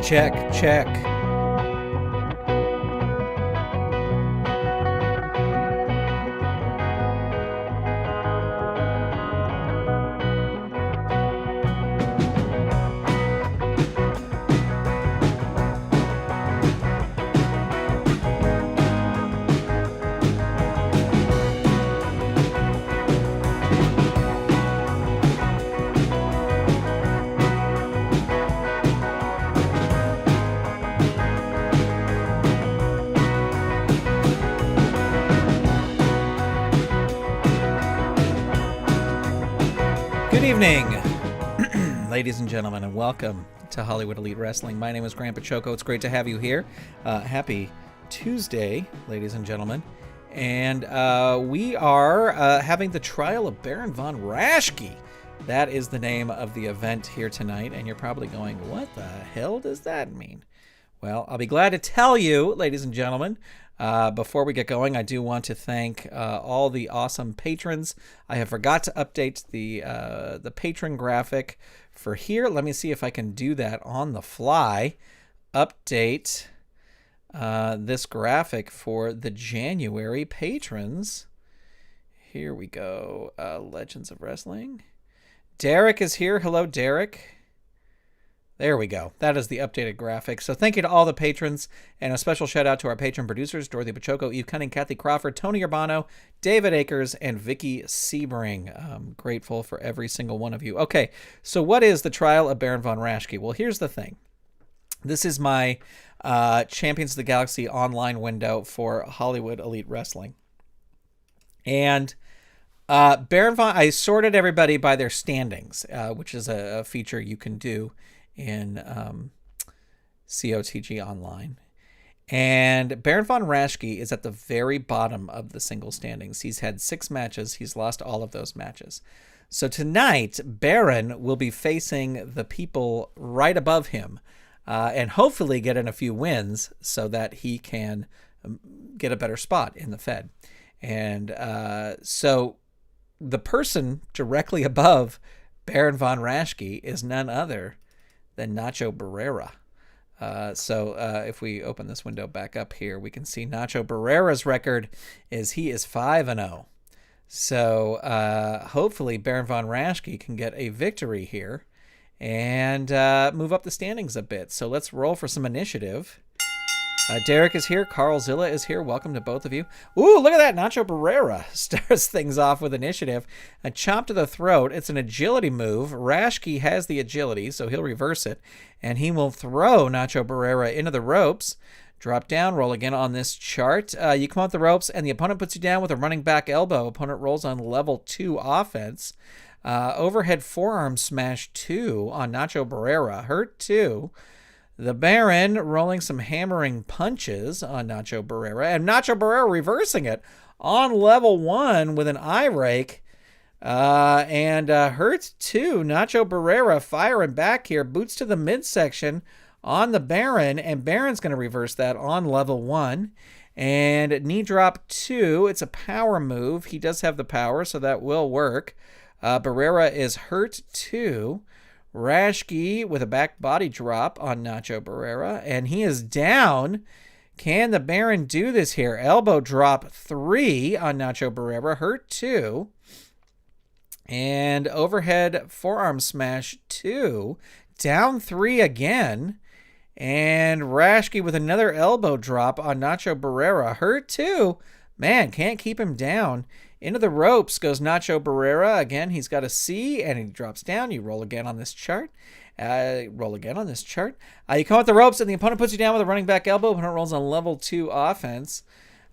Check, check. Good evening, ladies and gentlemen, and welcome to Hollywood Elite Wrestling. My name is Grandpa Choco. It's great to have you here. Happy Tuesday, ladies and gentlemen. And we are having the trial of Baron von Raschke. That is the name of the event here tonight. And you're probably going, what the hell does that mean? Well, I'll be glad to tell you, ladies and gentlemen. Before we get going, I do want to thank all the awesome patrons. I have forgot to update the patron graphic for here. Let me see if I can do that on the fly. Update this graphic for the January patrons. Here we go. Legends of Wrestling. Derek is here. Hello, Derek. There we go. That is the updated graphic. So thank you to all the patrons, and a special shout out to our patron producers, Dorothy Pachoco, Eve Cunning, Kathy Crawford, Tony Urbano, David Akers, and Vicky Sebring. I'm grateful for every single one of you. Okay, so what is the trial of Baron von Raschke? Well, here's the thing. This is my Champions of the Galaxy online window for Hollywood Elite Wrestling. And I sorted everybody by their standings, which is a feature you can do in COTG Online. And Baron von Raschke is at the very bottom of the single standings. He's had 6 matches. He's lost all of those matches. So tonight, Baron will be facing the people right above him and hopefully get in a few wins so that he can get a better spot in the Fed. And so the person directly above Baron von Raschke is none other than Nacho Barrera. So if we open this window back up here, we can see Nacho Barrera's record is he is 5-0. So hopefully Baron von Raschke can get a victory here and move up the standings a bit. So let's roll for some initiative. Derek is here. Carl Zilla is here. Welcome to both of you. Ooh, look at that. Nacho Barrera starts things off with initiative. A chop to the throat. It's an agility move. Raschke has the agility, so he'll reverse it. And he will throw Nacho Barrera into the ropes. Drop down, roll again on this chart. You come out the ropes, and the opponent puts you down with a running back elbow. Opponent rolls on level 2 offense. Overhead forearm smash 2 on Nacho Barrera. Hurt 2. The Baron rolling some hammering punches on Nacho Barrera. And Nacho Barrera reversing it on level 1 with an eye rake. And hurts 2. Nacho Barrera firing back here. Boots to the midsection on the Baron. And Baron's going to reverse that on level 1. And knee drop 2. It's a power move. He does have the power, so that will work. Barrera is hurt 2. Raschke with a back body drop on Nacho Barrera, and he is down. Can the Baron do this here? Elbow drop 3 on Nacho Barrera, hurt 2. And overhead forearm smash 2, down 3 again. And Raschke with another elbow drop on Nacho Barrera, hurt 2. Man, can't keep him down. Into the ropes goes Nacho Barrera. Again, he's got a C, and he drops down. You roll again on this chart. You come out the ropes, and the opponent puts you down with a running back elbow. Opponent rolls on level 2 offense.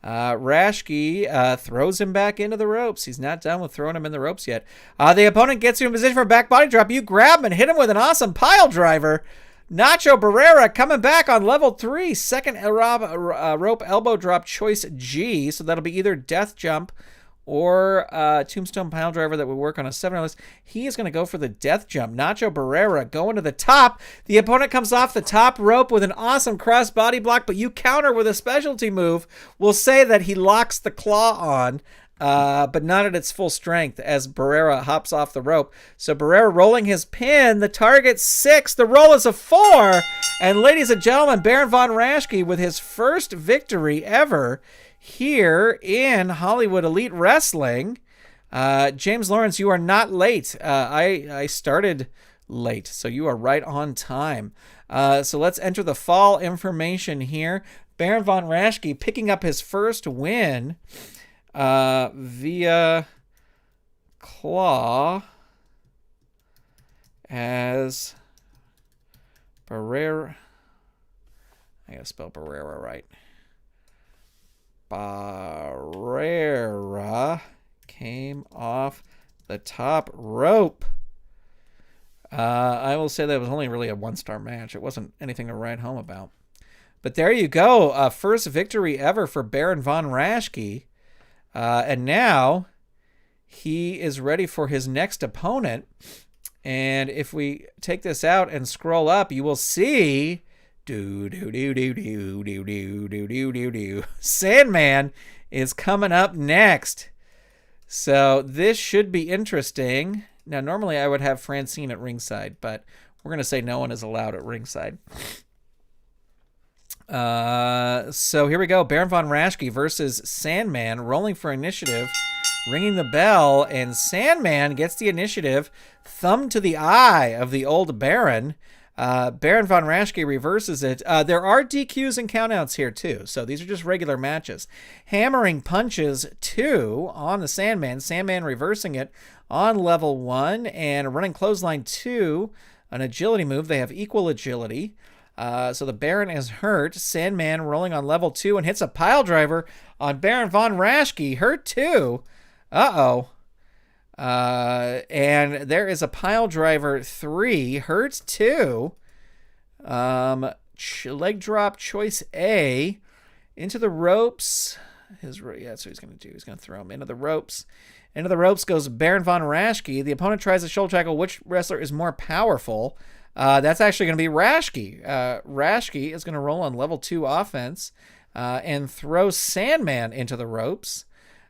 Raschke throws him back into the ropes. He's not done with throwing him in the ropes yet. The opponent gets you in position for a back body drop. You grab him and hit him with an awesome pile driver. Nacho Barrera coming back on level 3. Second rope elbow drop choice G. So that'll be either death jump or tombstone pile driver that would work on a 7 list. He is going to go for the death jump. Nacho Barrera going to the top. The opponent comes off the top rope with an awesome cross body block, but you counter with a specialty move. We'll say that he locks the claw on. but not at its full strength as Barrera hops off the rope. So Barrera rolling his pin. The target 6. The roll is a 4. And ladies and gentlemen, Baron von Raschke with his first victory ever here in Hollywood Elite Wrestling. James Lawrence, you are not late. I started late, so you are right on time. So let's enter the fall information here. Baron von Raschke picking up his first win via claw as Barrera. I gotta spell Barrera right. Barrera came off the top rope. I will say that it was only really a 1-star match. It wasn't anything to write home about. But there you go. First victory ever for Baron von Raschke. And now he is ready for his next opponent. And if we take this out and scroll up, you will see Sandman is coming up next. So this should be interesting. Now, normally I would have Francine at ringside, but we're going to say no one is allowed at ringside. So here we go. Baron von Raschke versus Sandman, rolling for initiative, ringing the bell, and Sandman gets the initiative. Thumb to the eye of the old Baron. Baron von Raschke reverses it. There are DQs and countouts here too, so these are just regular matches. Hammering punches 2 on the Sandman. Sandman reversing it on level 1, and running clothesline 2, an agility move. They have equal agility. So the Baron is hurt. Sandman rolling on level 2 and hits a pile driver on Baron von Raschke. Hurt 2. Uh-oh. And there is a pile driver 3. Hurt 2. Leg drop choice A. Into the ropes. That's what he's going to do. He's going to throw him into the ropes. Into the ropes goes Baron von Raschke. The opponent tries to shoulder tackle. Which wrestler is more powerful? That's actually going to be Raschke. Raschke is going to roll on level 2 offense and throw Sandman into the ropes.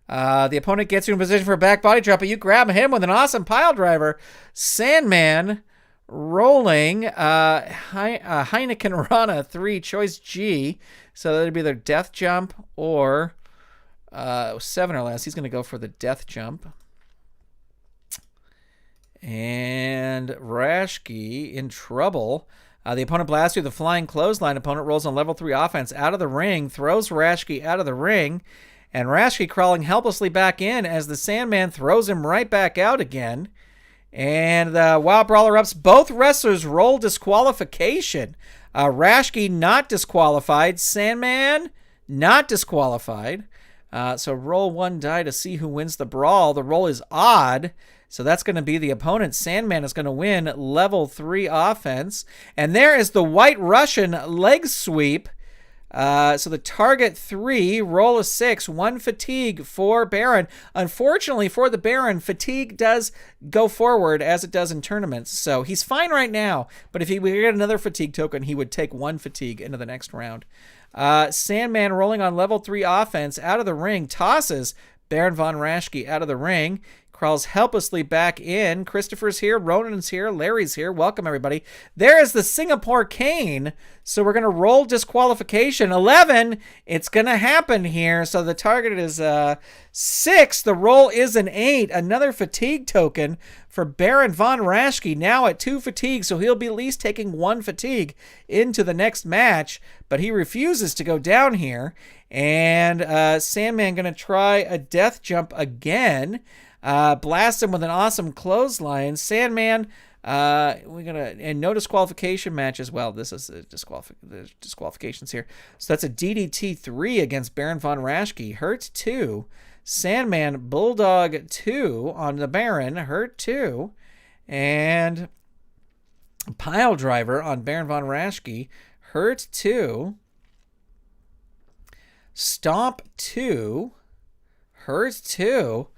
The opponent gets you in position for a back body drop, but you grab him with an awesome pile driver. Sandman rolling Heineken Rana 3 choice G. So that would be their death jump or 7 or less. He's going to go for the death jump. And Raschke in trouble. The opponent blasts through the flying clothesline. Opponent rolls on level 3 offense out of the ring, throws Raschke out of the ring, and Raschke crawling helplessly back in as the Sandman throws him right back out again. And the Wild Brawler ups. Both wrestlers roll disqualification. Raschke not disqualified. Sandman not disqualified. So roll 1 die to see who wins the brawl. The roll is odd. So that's going to be the opponent. Sandman is going to win level 3 offense. And there is the White Russian leg sweep. So the target 3, roll a 6, 1 fatigue for Baron. Unfortunately for the Baron, fatigue does go forward as it does in tournaments. So he's fine right now. But if he would get another fatigue token, he would take 1 fatigue into the next round. Sandman rolling on level 3 offense out of the ring, tosses Baron von Raschke out of the ring. Crawls helplessly back in. Christopher's here. Ronan's here. Larry's here. Welcome, everybody. There is the Singapore Cane. So we're going to roll disqualification. 11. It's going to happen here. So the target is 6. The roll is an 8. Another fatigue token for Baron von Raschke. Now at 2 fatigue. So he'll be at least taking 1 fatigue into the next match. But he refuses to go down here. And Sandman going to try a death jump again. Blast him with an awesome clothesline. Sandman, and no disqualification match as well. This is the disqualifications here. So that's a DDT 3 against Baron von Raschke. Hurt 2. Sandman Bulldog 2 on the Baron. Hurt 2. And pile driver on Baron von Raschke. Hurt 2. Stomp 2. Hurt 2.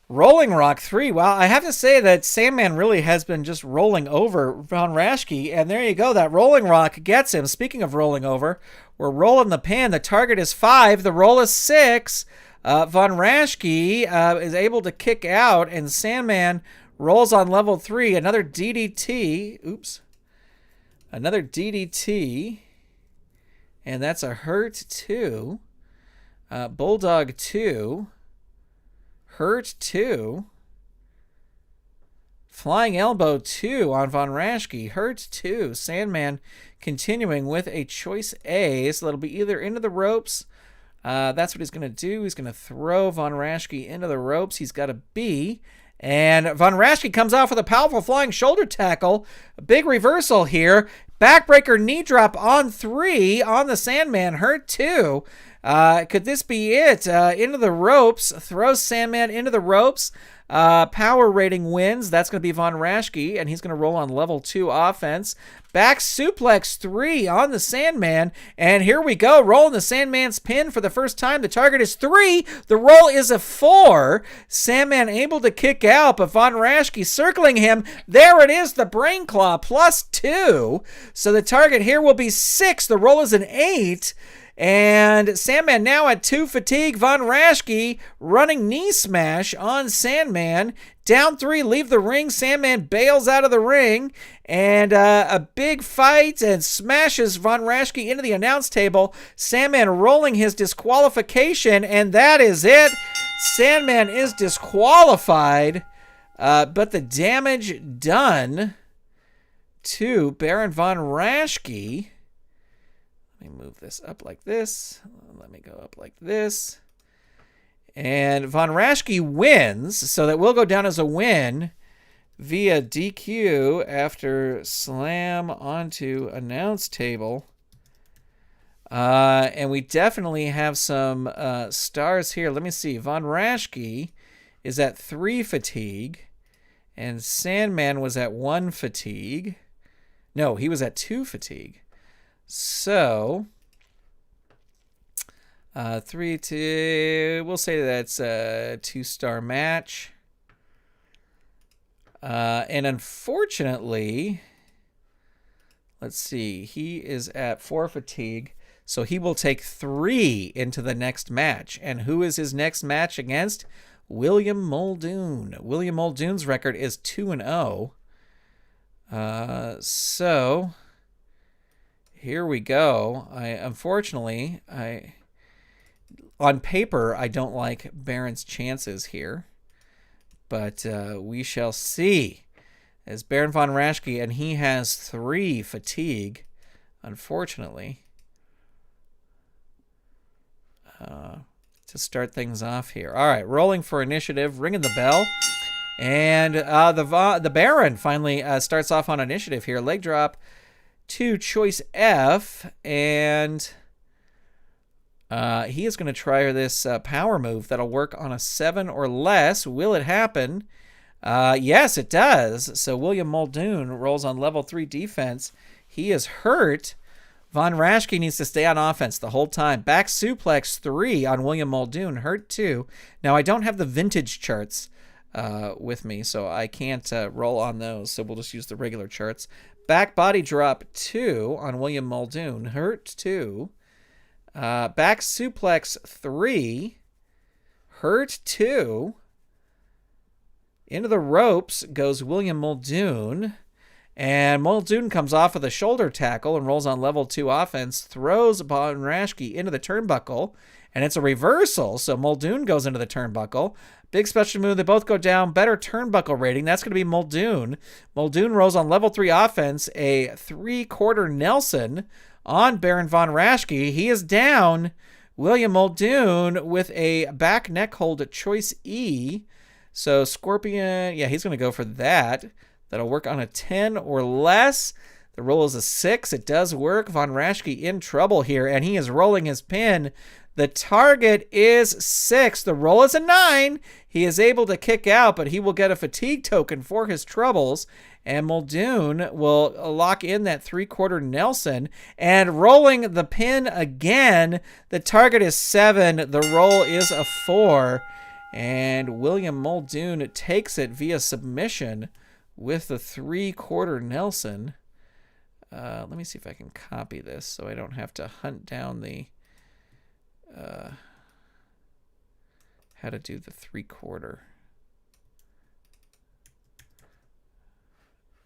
Rolling Rock 3. Well, I have to say that Sandman really has been just rolling over von Raschke, and there you go. That Rolling Rock gets him. Speaking of rolling over, we're rolling the pin. The target is 5. The roll is 6. Von Raschke is able to kick out, and Sandman rolls on level 3. Another DDT. Oops. Another DDT. And that's a hurt 2. Bulldog 2. Hurt 2. Flying Elbow 2 on Von Raschke. Hurt 2. Sandman continuing with a choice A. So that'll be either into the ropes. That's what he's going to do. He's going to throw Von Raschke into the ropes. He's got a B. And Von Raschke comes off with a powerful flying shoulder tackle. A big reversal here. Backbreaker knee drop on 3 on the Sandman. Hurt 2. Could this be it? Into the ropes. Throws Sandman into the ropes. Power rating wins. That's going to be Von Raschke, and he's going to roll on level 2 offense. Back suplex 3 on the Sandman, and here we go. Rolling the Sandman's pin for the first time. The target is 3. The roll is a 4. Sandman able to kick out, but Von Raschke circling him. There it is, the Brain Claw plus 2. So the target here will be 6. The roll is an 8. And Sandman now at 2 fatigue. Von Raschke running knee smash on Sandman. Down 3, leave the ring. Sandman bails out of the ring. And a big fight and smashes Von Raschke into the announce table. Sandman rolling his disqualification. And that is it. Sandman is disqualified. But the damage done to Baron Von Raschke. Let me move this up like this. Let me go up like this. And Von Raschke wins, so that will go down as a win via DQ after slam onto announce table. And we definitely have some stars here. Let me see. Von Raschke is at 3 fatigue, and Sandman was at 1 fatigue. No, he was at 2 fatigue. So, 3 to, we'll say that's a 2-star match. And unfortunately, let's see, he is at 4 fatigue, so he will take 3 into the next match. And who is his next match against? William Muldoon. William Muldoon's record is 2-0. So here we go. Unfortunately, on paper, I don't like Baron's chances here, but we shall see. As Baron Von Raschke, and he has 3 fatigue, unfortunately, to start things off here. All right, rolling for initiative, ringing the bell, and the Baron finally starts off on initiative here. Leg drop to choice F, and he is going to try this power move that'll work on a 7 or less. Will it happen? Yes, it does. So William Muldoon rolls on level 3 defense. He is hurt. Von Raschke needs to stay on offense the whole time. Back suplex 3 on William Muldoon. Hurt 2. Now, I don't have the vintage charts with me, so I can't roll on those. So we'll just use the regular charts. Back body drop 2 on William Muldoon. Hurt 2. Back suplex 3. Hurt 2. Into the ropes goes William Muldoon. And Muldoon comes off with a shoulder tackle and rolls on level 2 offense. Throws Von Raschke into the turnbuckle. And it's a reversal, so Muldoon goes into the turnbuckle. Big special move. They both go down. Better turnbuckle rating. That's going to be Muldoon. Muldoon rolls on level 3 offense. A 3/4 Nelson on Baron Von Raschke. He is down. William Muldoon with a back neck hold at choice E. So Scorpion, yeah, he's going to go for that. That'll work on a 10 or less. The roll is a 6. It does work. Von Raschke in trouble here, and he is rolling his pin. The target is 6. The roll is a 9. He is able to kick out, but he will get a fatigue token for his troubles. And Muldoon will lock in that 3/4 Nelson. And rolling the pin again. The target is 7. The roll is a 4. And William Muldoon takes it via submission with the 3/4 Nelson. Let me see if I can copy this so I don't have to hunt down the how to do the 3/4.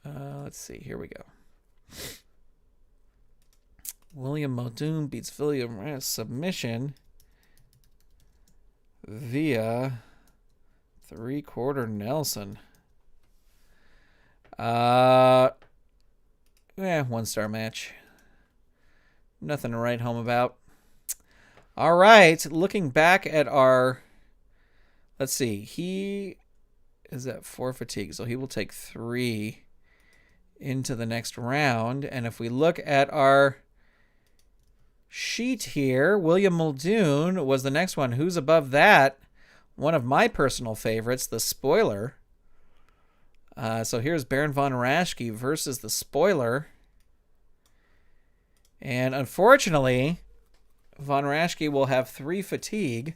Let's see. Here we go. William Muldoon beats William submission via 3/4 Nelson. 1-star match. Nothing to write home about. All right, looking back at our, let's see, he is at 4 fatigue, so he will take 3 into the next round. And if we look at our sheet here, William Muldoon was the next one. Who's above that? One of my personal favorites, the Spoiler. So here's Baron von Raschke versus the Spoiler. And unfortunately, von Raschke will have 3 fatigue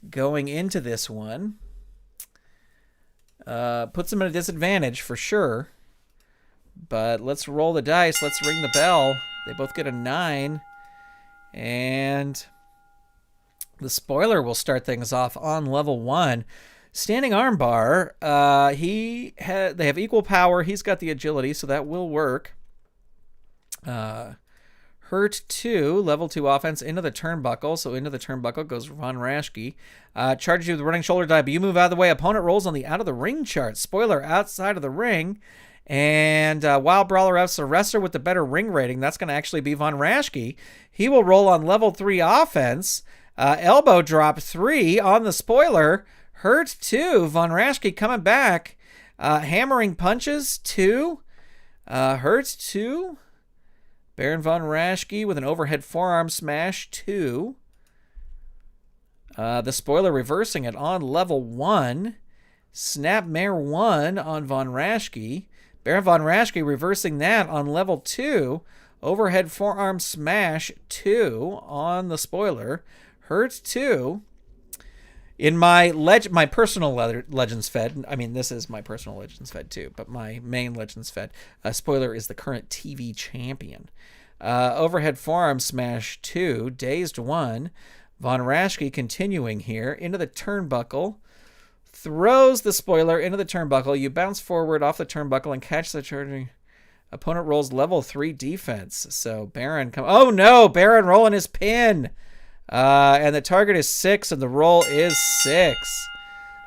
going into this one. Puts him at a disadvantage for sure. But let's roll the dice. Let's ring the bell. They both get a 9. And the Spoiler will start things off on level 1. Standing armbar. They have equal power. He's got the agility, so that will work. Hurt 2, level 2 offense into the turnbuckle. So into the turnbuckle goes Von Raschke. Charges you with the running shoulder die, but you move out of the way. Opponent rolls on the out of the ring chart. Spoiler outside of the ring. And Wild Brawler F's the wrestler with the better ring rating. That's going to actually be Von Raschke. He will roll on level 3 offense. Elbow drop 3 on the Spoiler. Hurt 2. Von Raschke coming back. Hammering punches 2. Hurt 2. Baron von Raschke with an overhead forearm smash 2. The Spoiler reversing it on level 1. Snapmare 1 on von Raschke. Baron von Raschke reversing that on level 2. Overhead forearm smash 2 on the Spoiler. Hurt 2. In my personal Legends Fed, I mean, this is my personal Legends Fed too, but my main Legends Fed, Spoiler is the current TV champion. Overhead forearm smash 2, dazed 1. Von Raschke continuing here into the turnbuckle. Throws the Spoiler into the turnbuckle. You bounce forward off the turnbuckle and catch the charging. Opponent rolls level 3 defense. So Baron oh no, Baron rolling his pin. And the target is 6 and the roll is 6.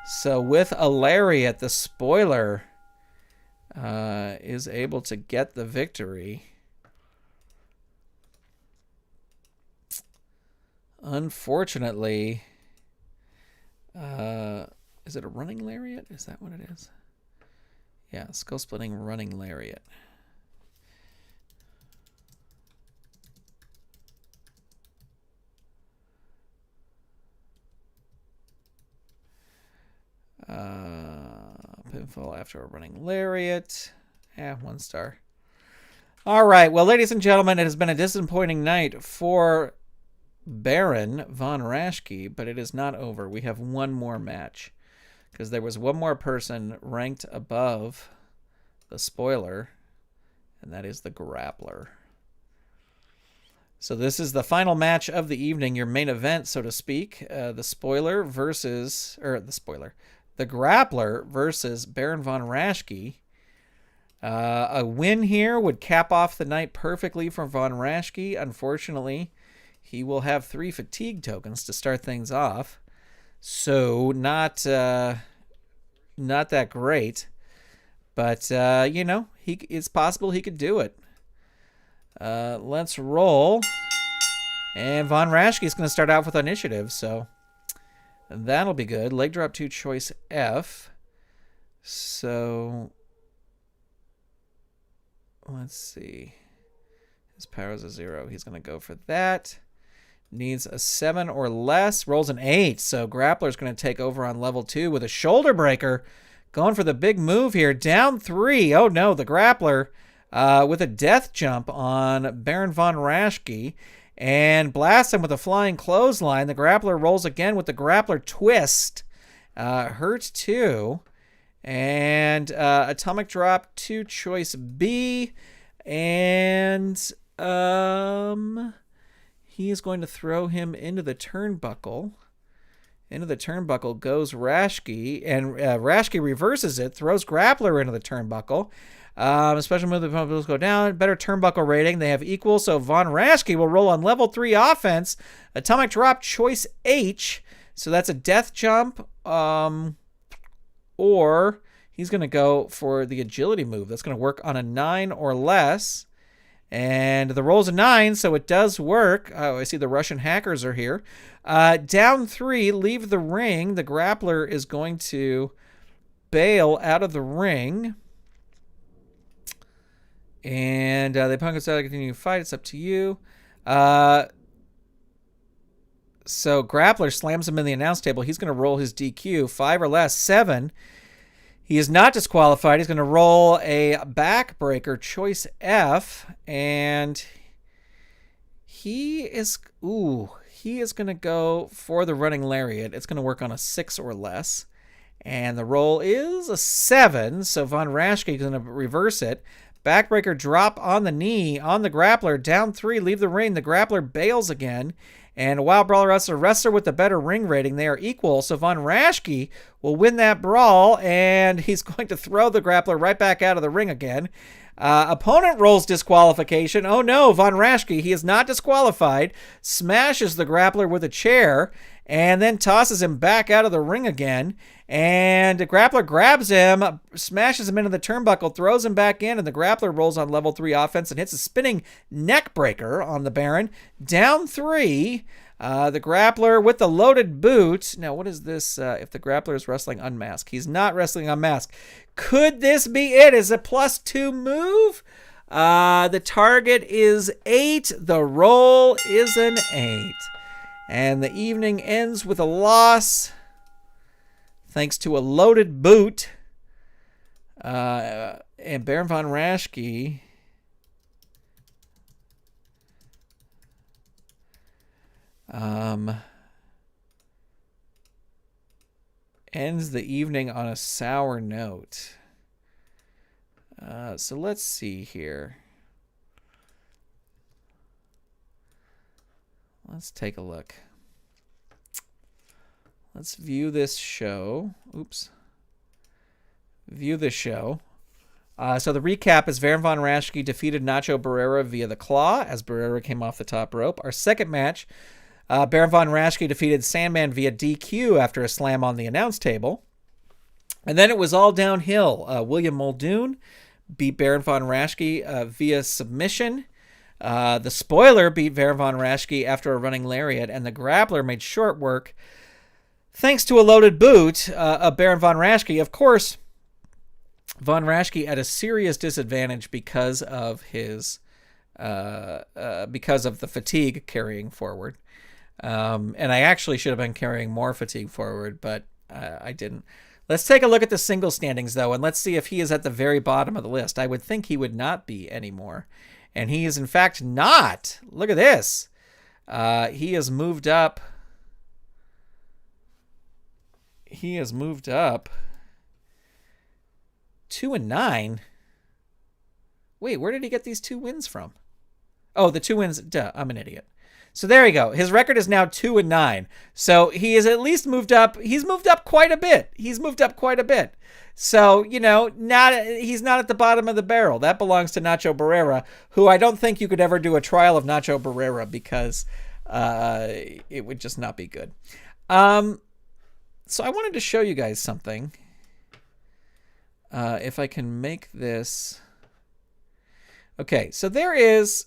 So with a lariat, the Spoiler is able to get the victory. Unfortunately, is it a running lariat? Is that what it is? Yeah, skull splitting running lariat. Pinfall after a running lariat. 1 star. All right. Well, ladies and gentlemen, it has been a disappointing night for Baron von Raschke, but it is not over. We have one more match because there was one more person ranked above the Spoiler, and that is the Grappler. So this is the final match of the evening, your main event, so to speak. The Grappler versus Baron von Raschke. A win here would cap off the night perfectly for von Raschke. Unfortunately, he will have 3 fatigue tokens to start things off. So not that great. But, it's possible he could do it. Let's roll. And von Raschke is going to start out with initiative, so that'll be good. Leg drop 2, choice F. So let's see. His power is a 0. He's going to go for that. Needs a 7 or less. Rolls an 8. So Grappler's going to take over on level 2 with a shoulder breaker. Going for the big move here. Down 3. Oh no, the Grappler with a death jump on Baron von Raschke. And blasts him with a flying clothesline. The Grappler rolls again with the Grappler twist. Hurt 2. And atomic drop 2, choice B. And he is going to throw him into the turnbuckle Into the turnbuckle goes Raschke, and Raschke reverses it, throws Grappler into the turnbuckle. Special move, the opponents go down. Better turnbuckle rating. They have equal, so Von Raschke will roll on level 3 offense. Atomic drop, choice H. So that's a death jump. Or he's going to go for the agility move. That's going to work on a 9 or less. And the roll's a 9, so it does work. Oh, I see the Russian hackers are here. Down 3, leave the ring. The grappler is going to bail out of the ring. And the opponent goes out to continue to fight. It's up to you. So grappler slams him in the announce table. He's going to roll his DQ. 5 or less. 7. He is not disqualified. He's going to roll a backbreaker, choice F, and he is going to go for the running lariat. It's going to work on a 6 or less, and the roll is a 7, so Von Raschke is going to reverse it. Backbreaker drop on the knee on the grappler, down 3, leave the ring. The grappler bails again. And a Wild Brawler wrestler with the better ring rating. They are equal, so Von Raschke will win that brawl, and he's going to throw the grappler right back out of the ring again. Opponent rolls disqualification. Oh no, Von Raschke, he is not disqualified, smashes the grappler with a chair, and then tosses him back out of the ring again. And the grappler grabs him, smashes him into the turnbuckle, throws him back in, and the grappler rolls on level 3 offense and hits a spinning neck breaker on the Baron. Down 3, the grappler with the loaded boot. Now, what is this? If the grappler is wrestling unmasked. He's not wrestling unmasked. Could this be it? Is a +2 move? The target is 8. The roll is an 8. And the evening ends with a loss, thanks to a loaded boot. And Baron Von Raschke ends the evening on a sour note. So let's see here. Let's take a look. Let's view this show. Oops. View this show. So the recap is Baron Von Raschke defeated Nacho Barrera via the claw as Barrera came off the top rope. Our second match, Baron Von Raschke defeated Sandman via DQ after a slam on the announce table. And then it was all downhill. William Muldoon beat Baron Von Raschke via submission. The spoiler beat Baron Von Raschke after a running lariat, and the grappler made short work thanks to a loaded boot of Baron Von Raschke. Of course, Von Raschke at a serious disadvantage because of his because of the fatigue carrying forward. And I actually should have been carrying more fatigue forward, but I didn't. Let's take a look at the single standings, though, and let's see if he is at the very bottom of the list. I would think he would not be anymore. And he is, in fact, not. Look at this. He has moved up. He has moved up 2-9. Wait, where did he get these 2 wins from? Oh, the 2 wins. Duh, I'm an idiot. So there you go. His record is now 2-9. So he has at least moved up. He's moved up quite a bit. So, you know, he's not at the bottom of the barrel. That belongs to Nacho Barrera, who I don't think you could ever do a trial of Nacho Barrera because it would just not be good. So I wanted to show you guys something. If I can make this. Okay, so there is.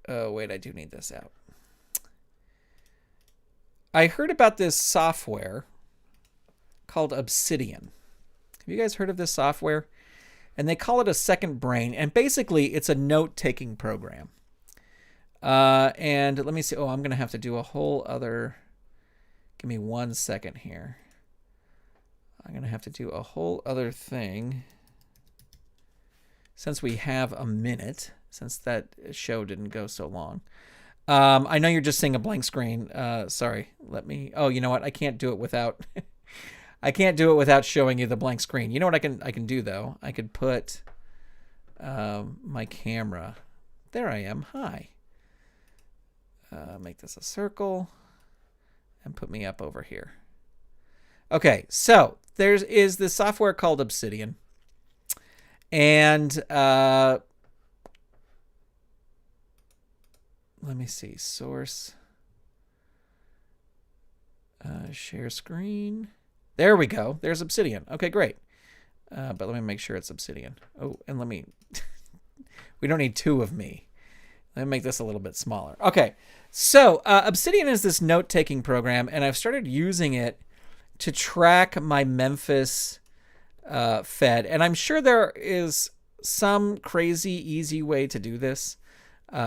Oh, wait, I do need this out. I heard about this software called Obsidian. Have you guys heard of this software? And they call it a second brain. And basically, it's a note-taking program. And let me see. Oh, I'm going to have to do a whole other. Give me 1 second here. I'm going to have to do a whole other thing. Since we have a minute, since that show didn't go so long. I know you're just seeing a blank screen. Sorry, let me. Oh, you know what? I can't do it without. I can't do it without showing you the blank screen. You know what I can do though? I could put my camera. There I am. Hi. Make this a circle, and put me up over here. Okay, so there is this software called Obsidian. And let me see. Source. Share screen. There we go. There's Obsidian. Okay, great. But let me make sure it's Obsidian. Oh, and let me... we don't need two of me. Let me make this a little bit smaller. Okay, so Obsidian is this note-taking program, and I've started using it to track my Memphis fed. And I'm sure there is some crazy, easy way to do this,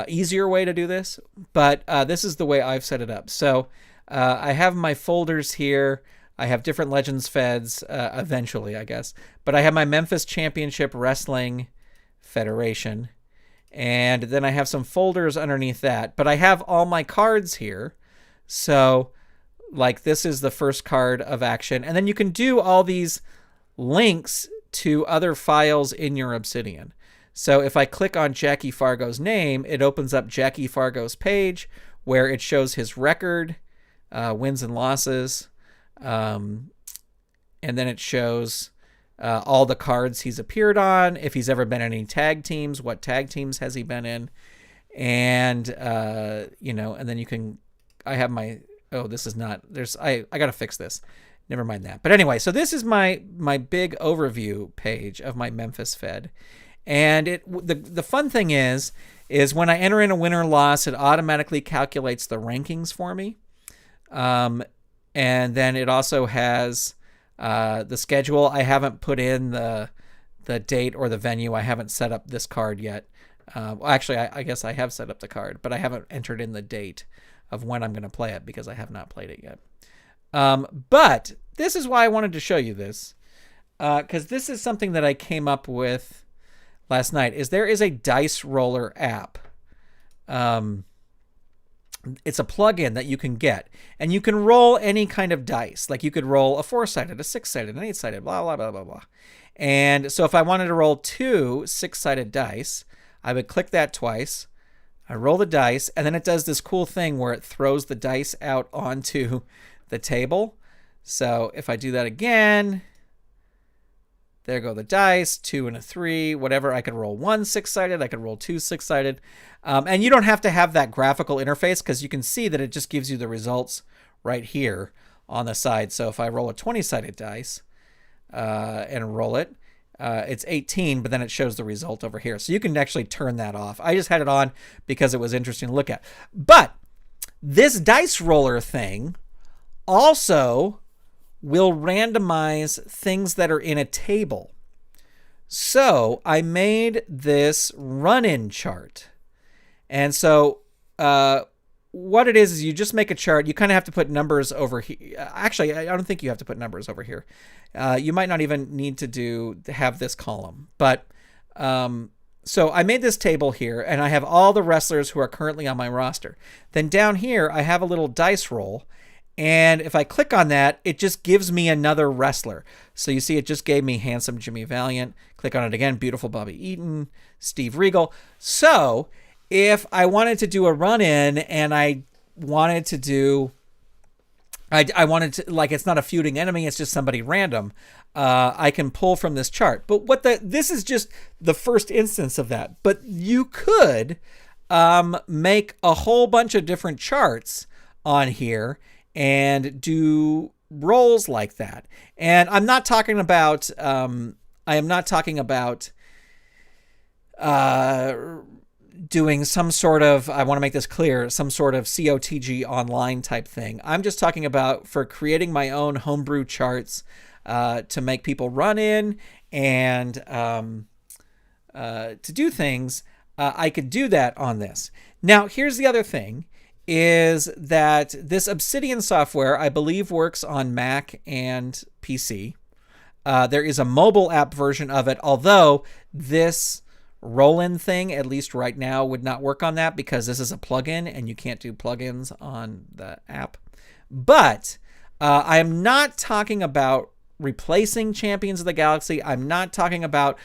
easier way to do this, but this is the way I've set it up. So I have my folders here. I have different Legends feds eventually, I guess. But I have my Memphis Championship Wrestling Federation. And then I have some folders underneath that. But I have all my cards here. So, like, this is the first card of action. And then you can do all these links to other files in your Obsidian. So if I click on Jackie Fargo's name, it opens up Jackie Fargo's page where it shows his record, wins and losses. And then it shows all the cards he's appeared on, if he's ever been in any tag teams, what tag teams has he been in, and and then you can. I have my. Oh, this is not. There's. I got to fix this. Never mind that. But anyway, so this is my big overview page of my Memphis Fed, and the fun thing is when I enter in a win or loss, it automatically calculates the rankings for me, and then it also has. The schedule. I haven't put in the date or the venue. I haven't set up this card yet. Actually, I guess I have set up the card, but I haven't entered in the date of when I'm going to play it because I have not played it yet. But this is why I wanted to show you this, because this is something that I came up with last night. Is there is a dice roller app. It's a plugin that you can get, and you can roll any kind of dice. Like you could roll a 4-sided, a 6-sided, an 8-sided, blah, blah, blah, blah, blah. And so if I wanted to roll 2 6-sided dice, I would click that twice. I roll the dice, and then it does this cool thing where it throws the dice out onto the table. So if I do that again, there go the dice, 2 and a 3, whatever. I could roll 1 6-sided. I could roll 2 6-sided. And you don't have to have that graphical interface because you can see that it just gives you the results right here on the side. So if I roll a 20-sided dice and roll it, it's 18, but then it shows the result over here. So you can actually turn that off. I just had it on because it was interesting to look at. But this dice roller thing also will randomize things that are in a table. So I made this run-in chart. And so what it is you just make a chart. You kind of have to put numbers over here. Actually, I don't think you have to put numbers over here. You might not even need to have this column. But so I made this table here, and I have all the wrestlers who are currently on my roster. Then down here, I have a little dice roll. And if I click on that, it just gives me another wrestler. So you see it just gave me Handsome Jimmy Valiant. Click on it again, Beautiful Bobby Eaton, Steve Regal. So if I wanted to do a run-in and I wanted to do... I wanted to, like, it's not a feuding enemy, it's just somebody random. I can pull from this chart. But this is just the first instance of that. But you could make a whole bunch of different charts on here and do roles like that. And I'm not talking about, doing some sort of, I want to make this clear, some sort of COTG online type thing. I'm just talking about for creating my own homebrew charts to make people run in and to do things. I could do that on this. Now, here's the other thing. Is that this Obsidian software, I believe, works on Mac and PC. There is a mobile app version of it, although this roll-in thing, at least right now, would not work on that because this is a plugin and you can't do plugins on the app. But I am not talking about replacing Champions of the Galaxy. I'm not talking about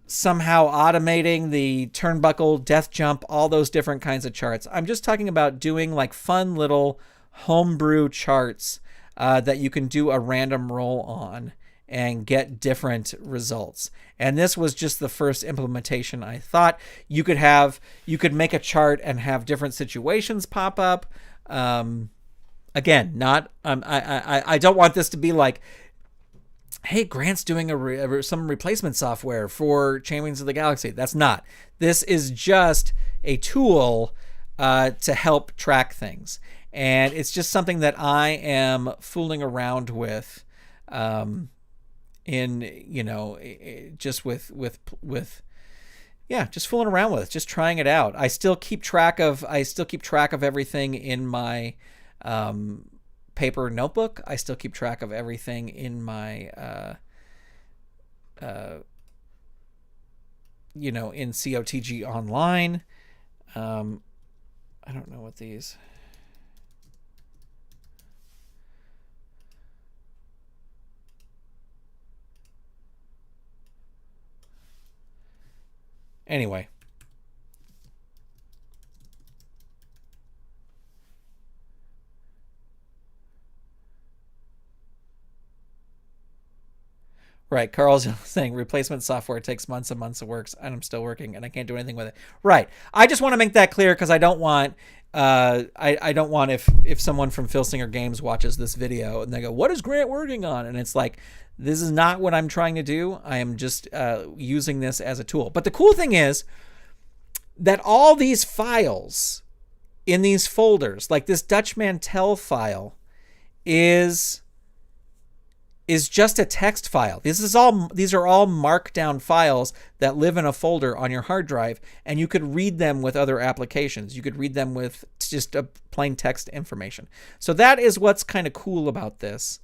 somehow automating the turnbuckle, death jump, all those different kinds of charts. I'm just talking about doing like fun little homebrew charts that you can do a random roll on and get different results. And this was just the first implementation. I thought you could make a chart and have different situations pop up. Again, not I don't want this to be like, hey, Grant's doing some replacement software for Champions of the Galaxy. That's not. This is just a tool to help track things, and it's just something that I am fooling around with. Just just fooling around with it, just trying it out. I still keep track of everything in my paper notebook. I still keep track of everything in my in COTG online. I don't know what these. Anyway. Right, Carl's saying replacement software takes months and months of work, and I'm still working, and I can't do anything with it. Right, I just want to make that clear because I don't want, I don't want if someone from Filsinger Games watches this video and they go, "What is Grant working on?" And it's like, this is not what I'm trying to do. I am just using this as a tool. But the cool thing is that all these files in these folders, like this Dutch Mantel file, is just a text file. These are all markdown files that live in a folder on your hard drive, and you could read them with other applications. You could read them with just a plain text information. So that is what's kind of cool about this.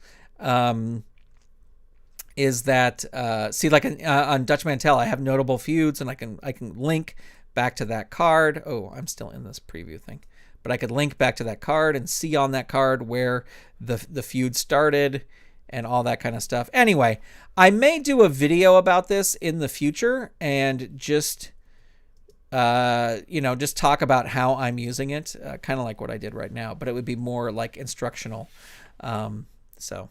Is that on Dutch Mantel, I have notable feuds, and I can link back to that card. Oh, I'm still in this preview thing, but I could link back to that card and see on that card where the feud started and all that kind of stuff. Anyway, I may do a video about this in the future and just talk about how I'm using it, kind of like what I did right now, but it would be more like instructional. So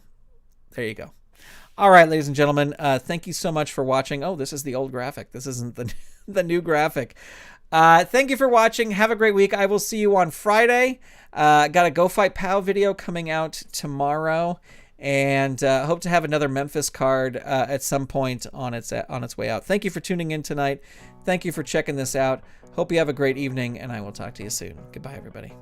there you go. All right, ladies and gentlemen, thank you so much for watching. Oh, this is the old graphic. This isn't the new graphic. Thank you for watching. Have a great week. I will see you on Friday. Got a Go Fight Pow video coming out tomorrow, and hope to have another Memphis card at some point on its way out. Thank you for tuning in tonight. Thank you for checking this out. Hope you have a great evening, and I will talk to you soon. Goodbye, everybody.